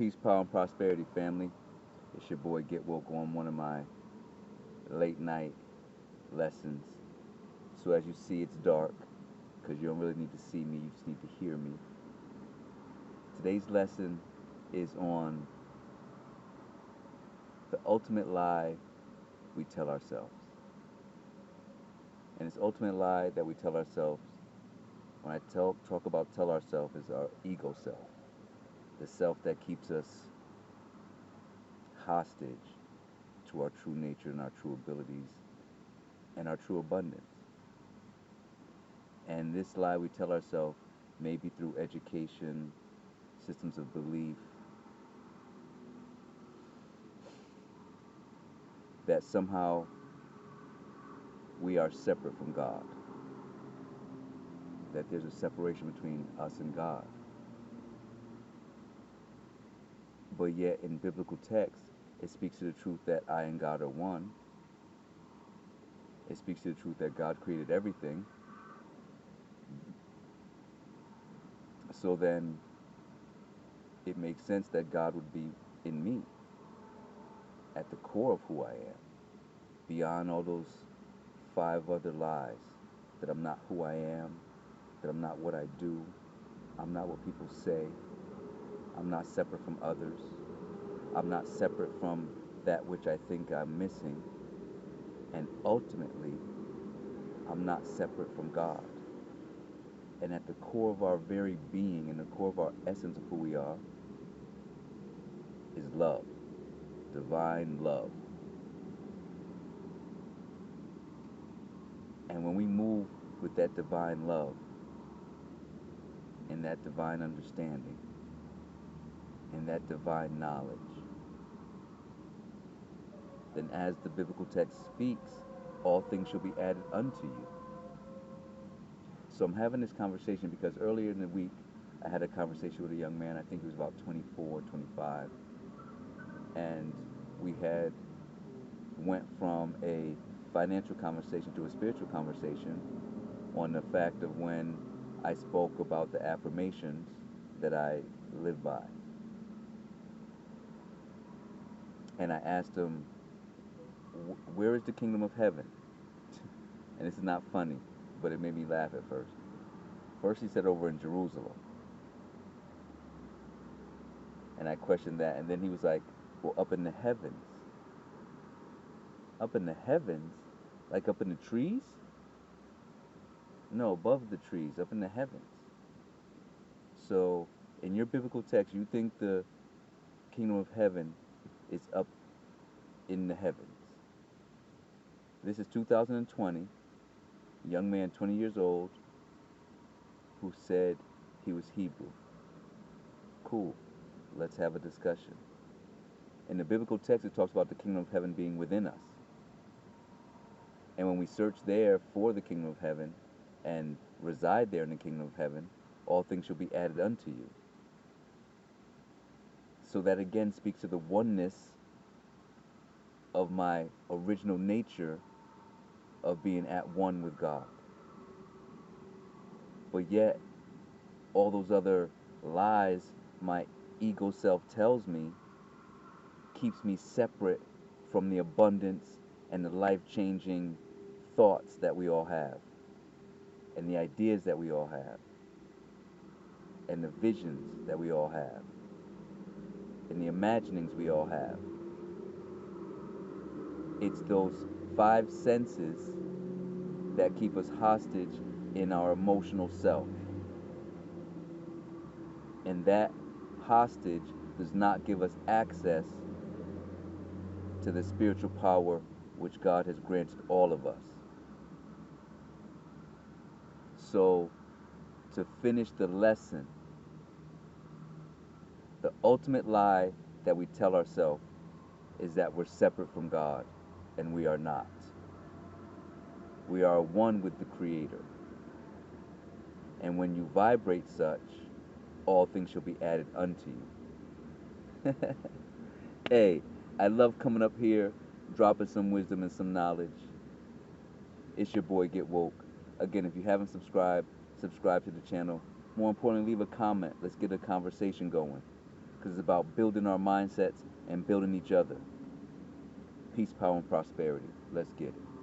Peace, power, and prosperity, family. It's your boy Get Woke on one of my late night lessons. So as you see, it's dark because you don't really need to see me, you just need to hear me. Today's lesson is on the ultimate lie we tell ourselves. And this ultimate lie that we tell ourselves, when I talk about tell ourselves, is our ego self. The self that keeps us hostage to our true nature and our true abilities and our true abundance. And this lie we tell ourselves, maybe through education, systems of belief, that somehow we are separate from God, that there's a separation between us and God. But yet in biblical text, it speaks to the truth that I and God are one. It speaks to the truth that God created everything. So then it makes sense that God would be in me, at the core of who I am, beyond all those 5 other lies, that I'm not who I am, that I'm not what I do, I'm not what people say, I'm not separate from others, I'm not separate from that which I think I'm missing, and ultimately, I'm not separate from God. And at the core of our very being, and the core of our essence of who we are, is love, divine love. And when we move with that divine love and that divine understanding and that divine knowledge, then as the biblical text speaks, all things shall be added unto you. So I'm having this conversation because earlier in the week, I had a conversation with a young man, I think he was about 24, 25, and we had went from a financial conversation to a spiritual conversation on the fact of when I spoke about the affirmations that I live by. And I asked him, where is the kingdom of heaven? And this is not funny, but it made me laugh at first. First he said over in Jerusalem. And I questioned that, and then he was like, well, up in the heavens. Up in the heavens? Like up in the trees? No, above the trees, up in the heavens. So, in your biblical text, you think the kingdom of heaven is up in the heavens. This is 2020, young man, 20 years old, who said he was Hebrew. Cool, let's have a discussion. In the biblical text, it talks about the kingdom of heaven being within us. And when we search there for the kingdom of heaven and reside there in the kingdom of heaven, all things shall be added unto you. So that again speaks to the oneness of my original nature of being at one with God. But yet, all those other lies my ego self tells me keeps me separate from the abundance and the life-changing thoughts that we all have, and the ideas that we all have, and the visions that we all have, and the imaginings we all have. It's those 5 senses that keep us hostage in our emotional self. And that hostage does not give us access to the spiritual power which God has granted all of us. So, to finish the lesson, the ultimate lie that we tell ourselves is that we're separate from God, and we are not. We are one with the Creator. And when you vibrate such, all things shall be added unto you. Hey, I love coming up here, dropping some wisdom and some knowledge. It's your boy Get Woke. Again, if you haven't subscribed, subscribe to the channel. More importantly, leave a comment. Let's get a conversation going. because it's about building our mindsets and building each other. Peace, power, and prosperity. Let's get it.